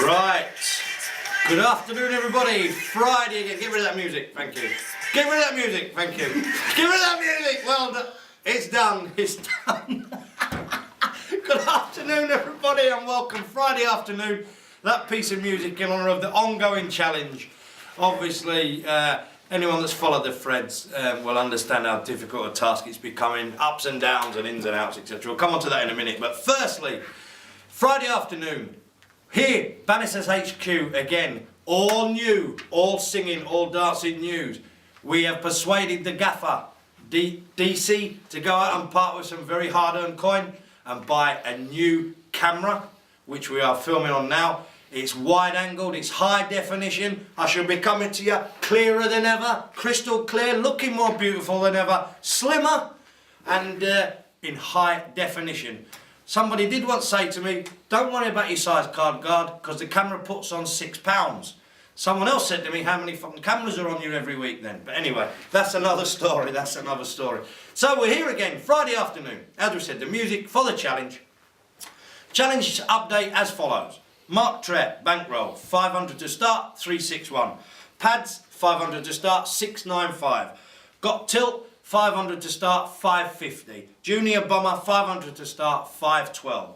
Right. Good afternoon, everybody. Friday again. Get rid of that music. Thank you. Get rid of that music. Thank you. Get rid of that music. Well done. It's done. It's done. Good afternoon, everybody, and welcome. Friday afternoon. That piece of music in honour of the ongoing challenge. Obviously, anyone that's followed the threads will understand how difficult a task it's becoming. Ups and downs and ins and outs, etc. We'll come on to that in a minute. But firstly, Friday afternoon. Here, Bannisters HQ again, all new, all singing, all dancing news. We have persuaded the gaffer, DC, to go out and part with some very hard-earned coin and buy a new camera, which we are filming on now. It's wide-angled, it's high definition. I shall be coming to you clearer than ever, crystal clear, looking more beautiful than ever, slimmer, and in high definition. Somebody did once say to me, don't worry about your size card guard, because the camera puts on £6. Someone else said to me, how many fucking cameras are on you every week then? But anyway, that's another story, that's another story. So we're here again, Friday afternoon. As we said, the music for the challenge. Challenge update as follows. Mark Trett, bankroll, 500 to start, 361. Pads, 500 to start, 695. Got tilt, 500 to start, 550. Junior bomber, 500 to start, 512.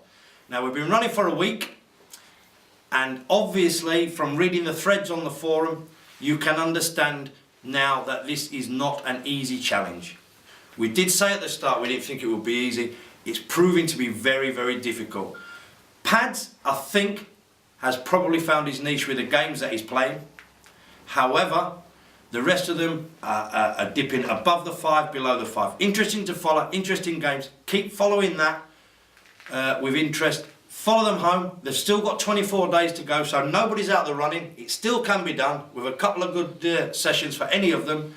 Now we've been running for a week, and obviously from reading the threads on the forum, you can understand now that this is not an easy challenge. We did say at the start we didn't think it would be easy. It's proving to be very, very difficult. Pads, I think, has probably found his niche with the games that he's playing. However, the rest of them are dipping above the 5, below the 5. Interesting to follow, interesting games. Keep following that with interest. Follow them home. They've still got 24 days to go, so nobody's out the running. It still can be done with a couple of good sessions for any of them.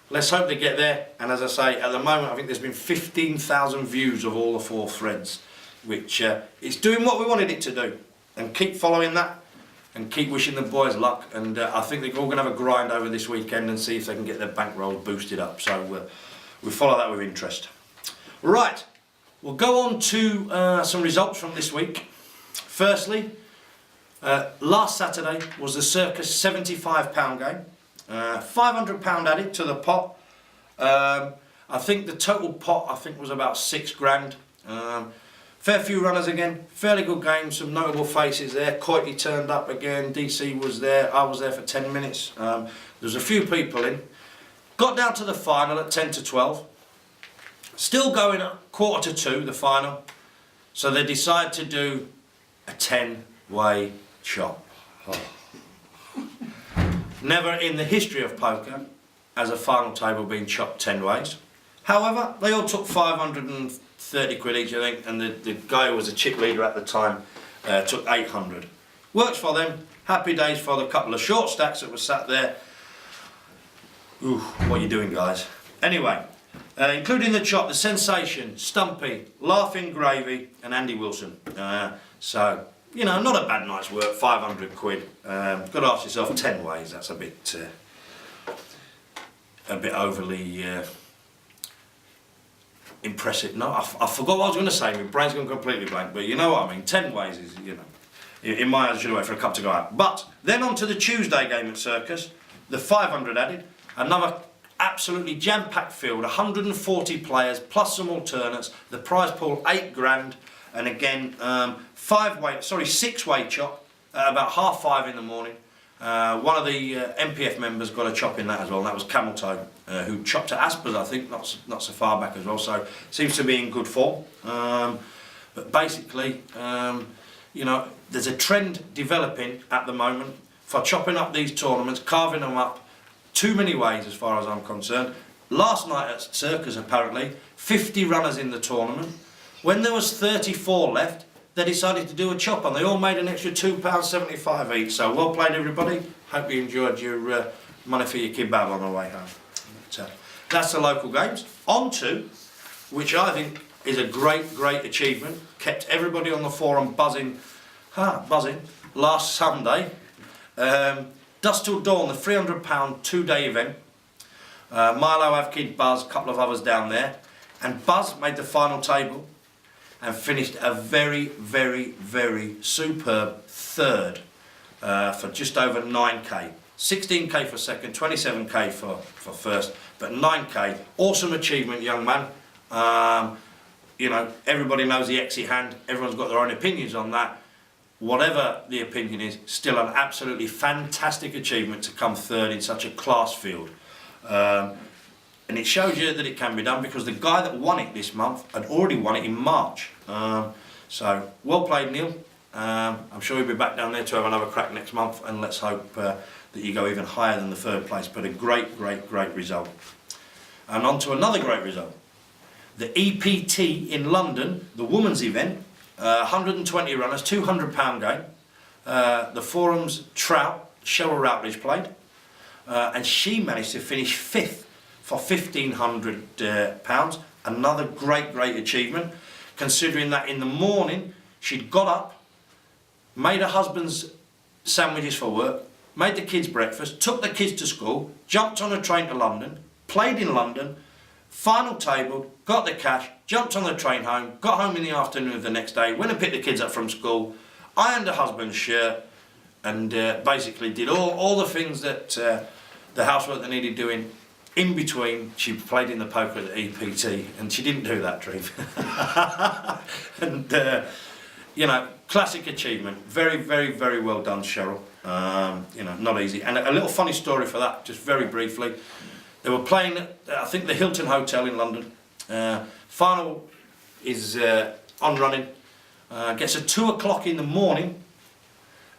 Let's hope they get there. And as I say, at the moment, I think there's been 15,000 views of all the 4 threads, which is doing what we wanted it to do. And keep following that. And keep wishing the boys luck, and I think they're all going to have a grind over this weekend and see if they can get their bankroll boosted up. So we follow that with interest. Right, we'll go on to some results from this week. Firstly, last Saturday was the Circus £75 game. £500 added to the pot. I think the total pot was about £6 grand. Fair few runners again, fairly good game, some notable faces there. Coity turned up again, DC was there, I was there for 10 minutes. There was a few people in. Got down to the final at 10 to 12. Still going at 1:45, the final. So they decided to do a 10-way chop. Oh. Never in the history of poker has a final table been chopped 10 ways. However, they all took 530 quid each, I think, and the guy who was a chip leader at the time took 800. Works for them. Happy days for the couple of short stacks that were sat there. Ooh, what are you doing, guys? Anyway, including the chop, the Sensation, Stumpy, Laughing Gravy, and Andy Wilson. So, you know, not a bad night's work, 500 quid. Got to ask yourself 10 ways, that's a bit overly... impressive. No, I forgot what I was going to say. My brain's gone completely blank, but you know what I mean. 10 ways is, you know, in my eyes, I should have waited for a cup to go out. But then on to the Tuesday game at Circus, the 500 added, another absolutely jam-packed field, 140 players plus some alternates. The prize pool 8 grand, and again 6-way chop at about 5:30 in the morning. One of the NPF members got a chop in that as well, and that was Camel Toe, who chopped at Aspers, I think, not so far back as well, so seems to be in good form. But basically, you know, there's a trend developing at the moment for chopping up these tournaments, carving them up too many ways as far as I'm concerned. Last night at Circus, apparently, 50 runners in the tournament. When there was 34 left, they decided to do a chop, and they all made an extra £2.75 each. So well played, everybody. Hope you enjoyed your money for your kebab on the way home. But, that's the local games. On to, which I think is a great, great achievement. Kept everybody on the forum buzzing, last Sunday. Dusk Till Dawn, the £300 2-day event. Milo, Avkid, Buzz, a couple of others down there. And Buzz made the final table and finished a very, very, very superb third for just over 9k. 16k for second, 27k for first, but 9k. Awesome achievement, young man. You know, everybody knows the exit hand. Everyone's got their own opinions on that. Whatever the opinion is, still an absolutely fantastic achievement to come third in such a class field. And it shows you that it can be done, because the guy that won it this month had already won it in March. So, well played, Neil. I'm sure he'll be back down there to have another crack next month, and let's hope that you go even higher than the third place. But a great, great, great result. And on to another great result. The EPT in London, the women's event, 120 runners, £200 game. The Forum's Trout, Cheryl Routledge played, and she managed to finish 5th for £1,500. Another great, great achievement, considering that in the morning she'd got up, made her husband's sandwiches for work, made the kids breakfast, took the kids to school, jumped on a train to London, played in London, final tabled, got the cash, jumped on the train home, got home in the afternoon of the next day, went and picked the kids up from school, ironed her husband's shirt, and basically did all the things that the housework that needed doing. In between, she played in the poker at the EPT, and she didn't do that, Treve. And you know, classic achievement. Very, very, very well done, Cheryl. You know, not easy. And a little funny story for that, just very briefly. They were playing at, I think, the Hilton Hotel in London. Final is on running. Gets at 2 o'clock in the morning,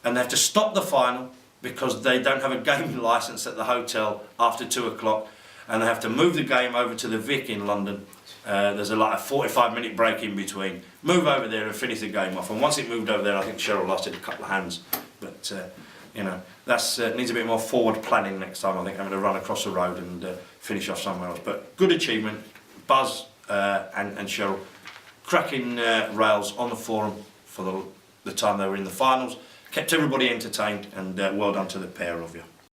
and they have to stop the final because they don't have a gaming licence at the hotel after 2 o'clock, and they have to move the game over to the Vic in London. There's a 45-minute break in between. Move over there and finish the game off. And once it moved over there, I think Cheryl lost it a couple of hands. But you know, that's needs a bit more forward planning next time. I think having to run across the road and finish off somewhere else. But good achievement, Buzz and Cheryl, cracking rails on the Forum for the time they were in the finals. Kept everybody entertained, and well done to the pair of you.